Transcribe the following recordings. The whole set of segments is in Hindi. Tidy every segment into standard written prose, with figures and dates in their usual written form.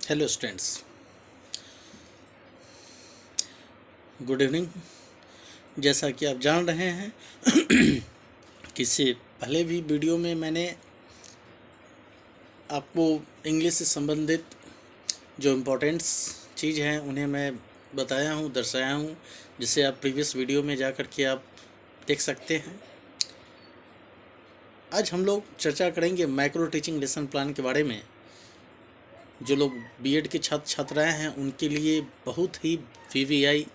Hello students, good evening. जैसा कि आप जान रहे हैं कि इससे पहले भी वीडियो में मैंने आपको इंग्लिश से संबंधित जो इम्पोर्टेंट्स चीज़ हैं उन्हें मैं बताया हूँ, दर्शाया हूँ, जिसे आप प्रीवियस वीडियो में जा कर के आप देख सकते हैं। आज हम लोग चर्चा करेंगे माइक्रो टीचिंग लेसन प्लान के बारे में। जो लोग बीएड के छात्र छात्राएँ हैं उनके लिए बहुत ही वीवीआई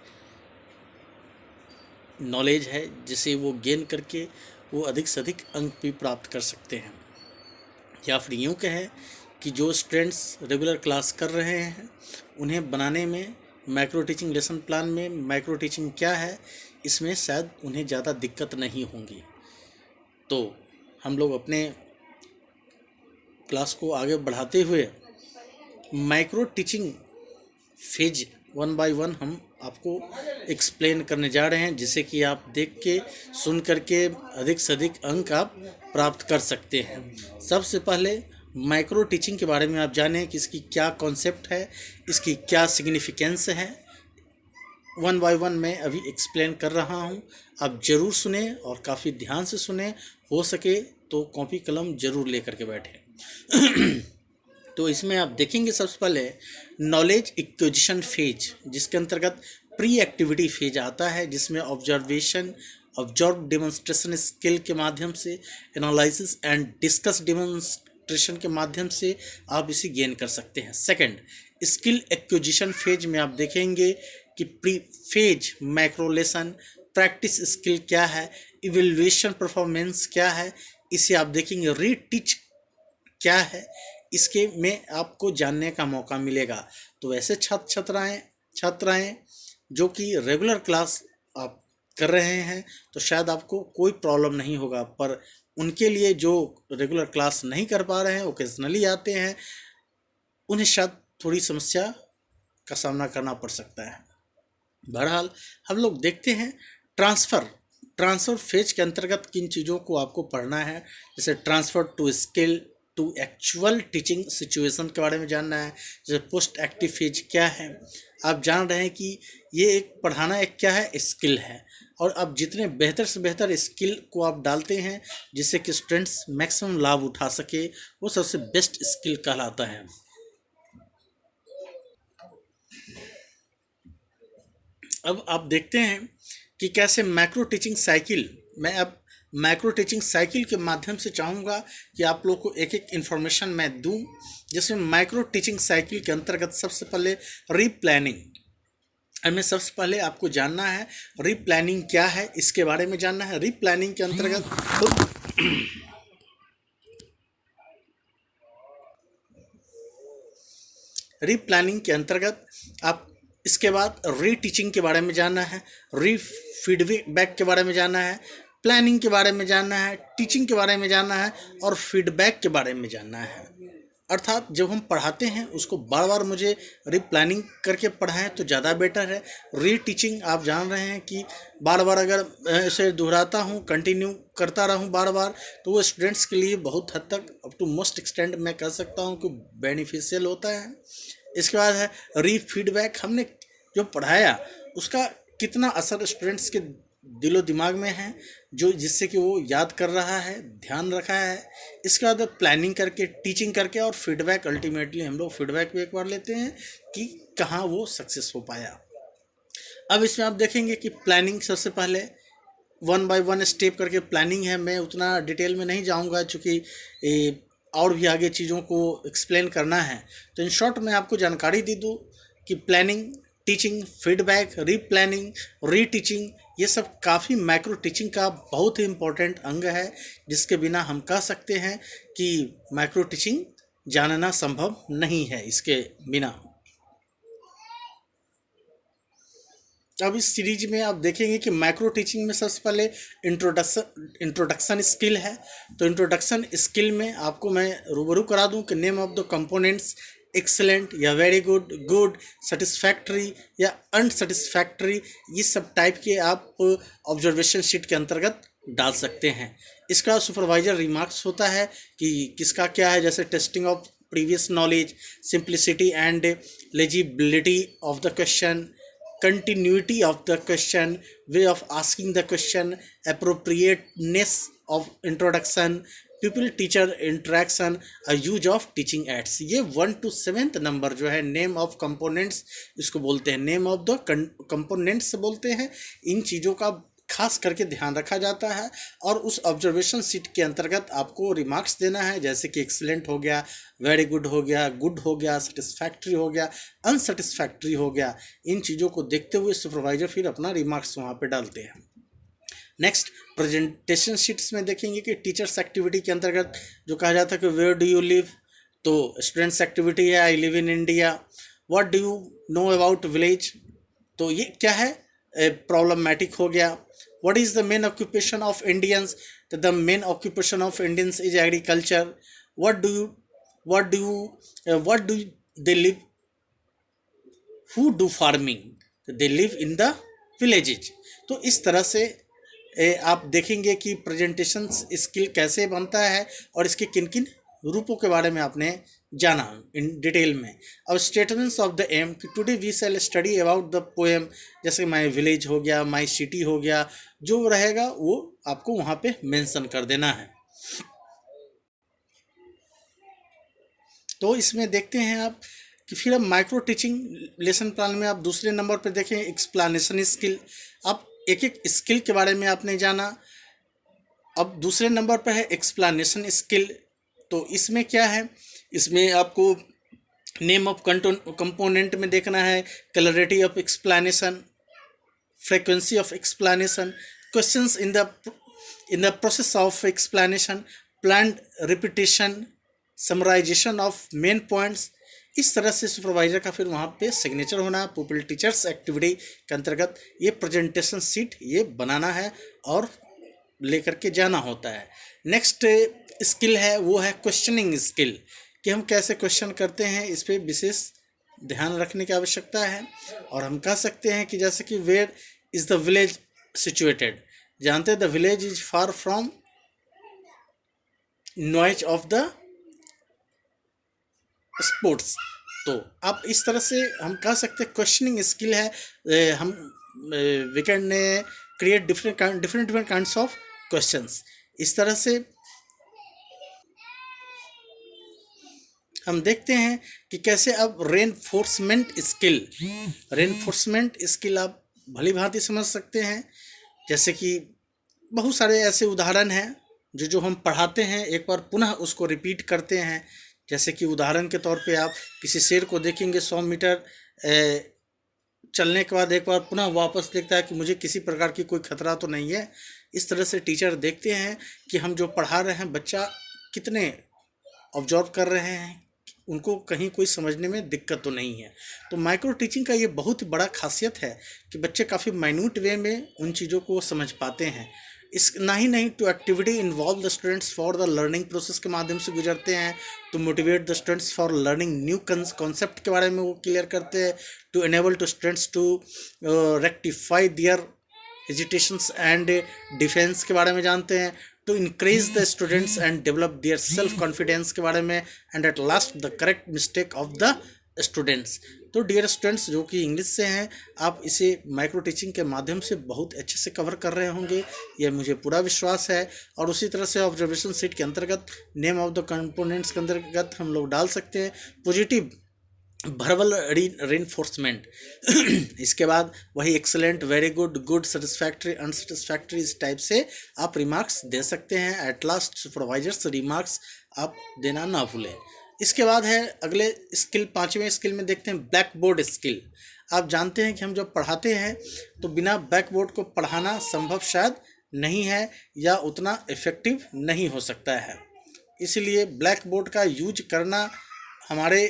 नॉलेज है, जिसे वो गेन करके वो अधिक से अधिक अंक भी प्राप्त कर सकते हैं। या फिर यूँ कहें कि जो स्टूडेंट्स रेगुलर क्लास कर रहे हैं उन्हें बनाने में माइक्रो टीचिंग लेसन प्लान में माइक्रो टीचिंग क्या है, इसमें शायद उन्हें ज़्यादा दिक्कत नहीं होंगी। तो हम लोग अपने क्लास को आगे बढ़ाते हुए माइक्रो टीचिंग फेज 1 बाय 1 हम आपको एक्सप्लेन करने जा रहे हैं, जिसे कि आप देख के सुन करके अधिक से अधिक अंक आप प्राप्त कर सकते हैं। सबसे पहले माइक्रो टीचिंग के बारे में आप जानें कि इसकी क्या कॉन्सेप्ट है, इसकी क्या सिग्निफिकेंस है। 1 बाय 1 मैं अभी एक्सप्लेन कर रहा हूं, आप ज़रूर सुने और काफ़ी ध्यान से सुने। हो सके तो कॉपी कलम ज़रूर लेकर के बैठें। तो इसमें आप देखेंगे सबसे पहले नॉलेज एक्विजिशन फेज, जिसके अंतर्गत प्री एक्टिविटी फेज आता है, जिसमें ऑब्जर्व डेमोन्स्ट्रेशन स्किल के माध्यम से, एनालिसिस एंड डिस्कस डेमोन्स्ट्रेशन के माध्यम से आप इसे गेन कर सकते हैं। सेकंड, स्किल एक्विजिशन फेज में आप देखेंगे कि pre phase micro lesson practice skill क्या है, इवेल्युएशन परफॉर्मेंस क्या है, इसे आप देखेंगे। रीटीच क्या है, इसके में आपको जानने का मौका मिलेगा। तो वैसे छात्राएं जो कि रेगुलर क्लास आप कर रहे हैं तो शायद आपको कोई प्रॉब्लम नहीं होगा, पर उनके लिए जो रेगुलर क्लास नहीं कर पा रहे हैं, ओकेजनली आते हैं, उन्हें शायद थोड़ी समस्या का सामना करना पड़ सकता है। बहरहाल हम लोग देखते हैं ट्रांसफ़र फेज के अंतर्गत किन चीज़ों को आपको पढ़ना है। जैसे transfer to skill to actual teaching situation के बारे में जानना है। जैसे पोस्ट एक्टिव फेज क्या है, आप जान रहे हैं कि ये एक पढ़ाना एक क्या है, स्किल है, और आप जितने बेहतर से बेहतर स्किल को आप डालते हैं जिससे कि स्टूडेंट्स मैक्सिमम लाभ उठा सके, वो सबसे बेस्ट स्किल कहलाता है। अब आप देखते हैं कि कैसे माइक्रो टीचिंग साइकिल, मैं अब माइक्रो टीचिंग साइकिल के माध्यम से चाहूँगा कि आप लोग को एक एक इन्फॉर्मेशन मैं दूं, जिसमें माइक्रो टीचिंग साइकिल के अंतर्गत सबसे पहले रीप्लानिंग, हमें सबसे पहले आपको जानना है रीप्लानिंग क्या है, इसके बारे में जानना है। रीप्लानिंग के अंतर्गत आप इसके बाद रीटीचिंग के बारे में जानना है, री फीडबैक के बारे में जानना है, प्लानिंग के बारे में जानना है, टीचिंग के बारे में जानना है और फीडबैक के बारे में जानना है। अर्थात जब हम पढ़ाते हैं उसको बार बार मुझे रीप्लानिंग करके पढ़ाएं तो ज़्यादा बेटर है। रीटीचिंग आप जान रहे हैं कि बार बार अगर इसे दोहराता हूँ, कंटिन्यू करता रहूँ बार बार, तो वो स्टूडेंट्स के लिए बहुत हद तक अप टू मोस्ट एक्सटेंड मैं कह सकता हूँ कि बेनिफिशियल होता है। इसके बाद है री फीडबैक, हमने जो पढ़ाया उसका कितना असर स्टूडेंट्स के दिलो दिमाग में है, जो जिससे कि वो याद कर रहा है, ध्यान रखा है। इसके बाद प्लानिंग करके, टीचिंग करके और फीडबैक, अल्टीमेटली हम लोग फीडबैक भी एक बार लेते हैं कि कहाँ वो सक्सेस हो पाया। अब इसमें आप देखेंगे कि प्लानिंग सबसे पहले 1 बाय 1 स्टेप करके प्लानिंग है। मैं उतना डिटेल में नहीं जाऊँगा चूँकि और भी आगे चीज़ों को एक्सप्लेन करना है। तो इन शॉर्ट मैं आपको जानकारी दे दूँ कि प्लानिंग, टीचिंग, फीडबैक, रीप्लानिंग, रीटीचिंग, ये सब काफ़ी माइक्रो टीचिंग का बहुत ही इम्पोर्टेंट अंग है, जिसके बिना हम कह सकते हैं कि माइक्रो टीचिंग जानना संभव नहीं है इसके बिना। अब इस सीरीज में आप देखेंगे कि माइक्रो टीचिंग में सबसे पहले इंट्रोडक्शन स्किल है। तो इंट्रोडक्शन स्किल में आपको मैं रूबरू करा दूं कि name of the components, excellent या वेरी गुड, गुड, सेटिस्फैक्ट्री या अनसेटिस्फैक्ट्री, ये सब टाइप के आप ऑब्जर्वेशन शीट के अंतर्गत डाल सकते हैं। इसका सुपरवाइजर रिमार्क्स होता है कि किसका क्या है, जैसे testing of previous knowledge, simplicity and legibility of the question, continuity of the question, way of asking the question, appropriateness of introduction, people teacher interaction, use of teaching ads. ये 1 to 7th नंबर जो है नेम ऑफ कंपोनेंट्स इसको बोलते हैं, नेम ऑफ द कंपोनेंट्स बोलते हैं। इन चीज़ों का खास करके ध्यान रखा जाता है और उस ऑब्जर्वेशन सीट के अंतर्गत आपको रिमार्क्स देना है, जैसे कि एक्सीलेंट हो गया, वेरी गुड हो गया, गुड हो गया, सेटिस्फैक्ट्री हो गया, अनसेटिस्फैक्ट्री हो गया। इन चीज़ों को देखते हुए सुपरवाइजर फिर अपना रिमार्क्स वहाँ पे डालते हैं। नेक्स्ट प्रेजेंटेशन शीट्स में देखेंगे कि टीचर्स एक्टिविटी के अंतर्गत जो कहा जाता है कि वेयर डू यू लिव, तो स्टूडेंट्स एक्टिविटी है I live in India. What do you know about village, तो ये क्या है, प्रॉब्लमैटिक हो गया। What is the main occupation of Indians, तो the main occupation of Indians is agriculture. What do they live, who do farming, they live in the villages. तो इस तरह से आप देखेंगे कि प्रेजेंटेशन स्किल कैसे बनता है और इसके किन किन रूपों के बारे में आपने जाना इन डिटेल में। अब स्टेटमेंट्स ऑफ द एम, कि today we shall study about the poem, जैसे माई विलेज हो गया, माई सिटी हो गया, जो रहेगा वो आपको वहाँ पे मेंशन कर देना है। तो इसमें देखते हैं आप कि फिर अब माइक्रो टीचिंग लेसन प्लान में आप दूसरे नंबर पर देखें एक्सप्लेनेशन स्किल। आप एक एक स्किल के बारे में आपने जाना। अब दूसरे नंबर पर है एक्सप्लेनेशन स्किल। तो इसमें क्या है, इसमें आपको नेम ऑफ कंपोनेंट में देखना है, clarity of explanation, frequency of explanation, questions in the process of explanation, planned repetition, summarisation of main points. इस तरह से सुपरवाइजर का फिर वहाँ पे सिग्नेचर होना। पुपिल टीचर्स एक्टिविटी के अंतर्गत ये प्रेजेंटेशन सीट ये बनाना है और लेकर के जाना होता है। नेक्स्ट स्किल है वो है क्वेश्चनिंग स्किल, कि हम कैसे क्वेश्चन करते हैं, इस पर विशेष ध्यान रखने की आवश्यकता है। और हम कह सकते हैं कि जैसे कि where is the village situated, जानते हैं the village is far from noise of the sports. तो आप इस तरह से हम कह सकते हैं क्वेश्चनिंग स्किल है। हम we can create different kinds of questions. इस तरह से हम देखते हैं कि कैसे अब रेनफोर्समेंट स्किल आप भली भांति समझ सकते हैं। जैसे कि बहुत सारे ऐसे उदाहरण हैं जो हम पढ़ाते हैं, एक बार पुनः उसको रिपीट करते हैं। जैसे कि उदाहरण के तौर पे आप किसी शेर को देखेंगे 100 मीटर चलने के बाद एक बार पुनः वापस देखता है कि मुझे किसी प्रकार की कोई खतरा तो नहीं है। इस तरह से टीचर देखते हैं कि हम जो पढ़ा रहे हैं बच्चा कितने ऑब्जर्व कर रहे हैं, उनको कहीं कोई समझने में दिक्कत तो नहीं है। तो माइक्रो टीचिंग का ये बहुत बड़ा खासियत है कि बच्चे काफ़ी माइन्यूट वे में उन चीज़ों को समझ पाते हैं। इस नहीं to activity involve the students for the learning process के माध्यम से गुजरते हैं, to motivate the students for learning new concept के बारे में वो क्लियर करते हैं, to enable to students to rectify their hesitations and defence के बारे में जानते हैं, to increase the students and develop their self confidence के बारे में, and at last the correct mistake of the students. तो डियर स्टूडेंट्स जो कि इंग्लिश से हैं, आप इसे माइक्रो टीचिंग के माध्यम से बहुत अच्छे से कवर कर रहे होंगे, यह मुझे पूरा विश्वास है। और उसी तरह से ऑब्जर्वेशन सीट के अंतर्गत नेम ऑफ द कंपोनेंट्स के अंतर्गत हम लोग डाल सकते हैं पॉजिटिव वर्बल रीइंफोर्समेंट। इसके बाद वही excellent, very good, good, satisfactory, unsatisfactory, इस टाइप से आप रिमार्क्स दे सकते हैं। एट लास्ट सुपरवाइजर्स रिमार्क्स आप देना ना भूलें। इसके बाद है अगले स्किल, 5वें स्किल में देखते हैं ब्लैक बोर्ड स्किल। आप जानते हैं कि हम जब पढ़ाते हैं तो बिना ब्लैक बोर्ड को पढ़ाना संभव शायद नहीं है या उतना इफ़ेक्टिव नहीं हो सकता है। इसलिए ब्लैक बोर्ड का यूज करना हमारे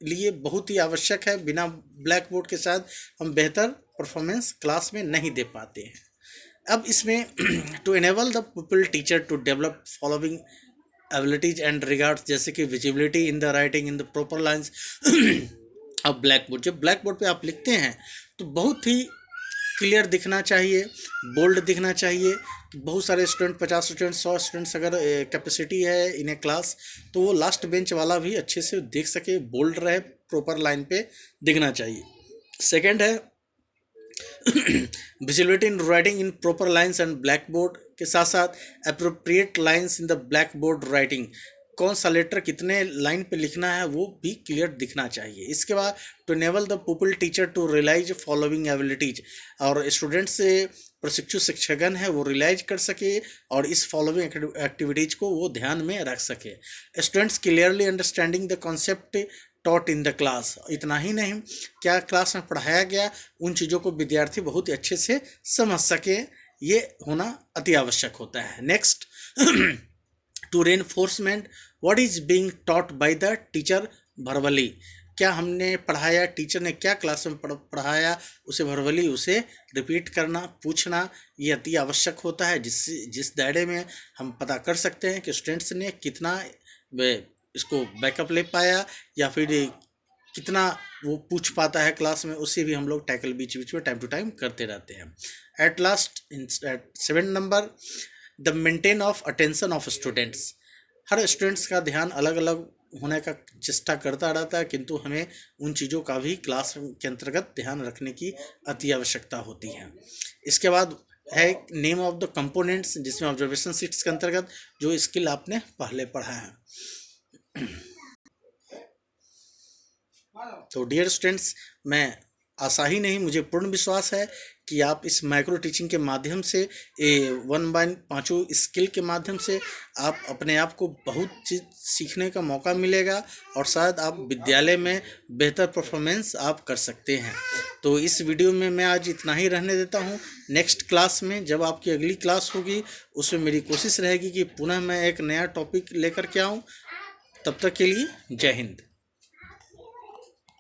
लिए बहुत ही आवश्यक है। बिना ब्लैक बोर्ड के साथ हम बेहतर परफॉर्मेंस क्लास में नहीं दे पाते हैं। अब इसमें to enable the people teacher to develop following abilities and regards, जैसे कि visibility in the writing in the proper lines. अब ब्लैक बोर्ड, जब ब्लैक बोर्ड पे आप लिखते हैं तो बहुत ही क्लियर दिखना चाहिए, बोल्ड दिखना चाहिए। बहुत सारे स्टूडेंट 50 स्टूडेंट 100 स्टूडेंट्स अगर कैपेसिटी है इन ए क्लास, तो वो लास्ट बेंच वाला भी अच्छे से देख सके, बोल्ड रहे, प्रॉपर लाइन पे दिखना चाहिए। सेकंड है visibility in writing in proper lines and black board के साथ साथ appropriate lines in the black board writing, कौन सा लेटर कितने लाइन पे लिखना है वो भी क्लियर दिखना चाहिए। इसके बाद to enable the pupil teacher to realise following abilities, और स्टूडेंट से प्रशिक्षु शिक्षकगण है वो रियलाइज कर सके और इस फॉलोइंग एक्टिविटीज को वो ध्यान में रख सके। Students clearly understanding the concept taught in the class, इतना ही नहीं, क्या क्लास में पढ़ाया गया उन चीज़ों को विद्यार्थी बहुत ही अच्छे से समझ सके, ये होना अति आवश्यक होता है। Next to reinforcement what is being taught by the teacher verbally, क्या हमने पढ़ाया, टीचर ने क्या क्लास में पढ़ाया उसे वर्बली उसे रिपीट करना, पूछना, ये अति आवश्यक होता है, जिस दायरे में हम पता कर सकते हैं कि स्टूडेंट्स ने कितना इसको बैकअप ले पाया या फिर कितना वो पूछ पाता है क्लास में, उससे भी हम लोग टैकल बीच बीच में टाइम टू टाइम करते रहते हैं। At last at 7 number the maintain of attention of students, हर स्टूडेंट्स का ध्यान अलग अलग होने का चेष्टा करता रहता है, किंतु हमें उन चीज़ों का भी क्लास के अंतर्गत ध्यान रखने की अति आवश्यकता होती है। इसके बाद है नेम ऑफ द कंपोनेंट्स, जिसमें ऑब्जर्वेशन शीट्स के अंतर्गत जो स्किल आपने पहले पढ़ा है। तो डियर स्टूडेंट्स, मैं आशा ही नहीं मुझे पूर्ण विश्वास है कि आप इस माइक्रो टीचिंग के माध्यम से 1 बाय 5 स्किल के माध्यम से आप अपने आप को बहुत चीज़ सीखने का मौका मिलेगा और शायद आप विद्यालय में बेहतर परफॉर्मेंस आप कर सकते हैं। तो इस वीडियो में मैं आज इतना ही रहने देता हूँ। नेक्स्ट क्लास में जब आपकी अगली क्लास होगी उसमें मेरी कोशिश रहेगी कि पुनः मैं एक नया टॉपिक लेकर के आऊँ। तब तक के लिए जय हिंद।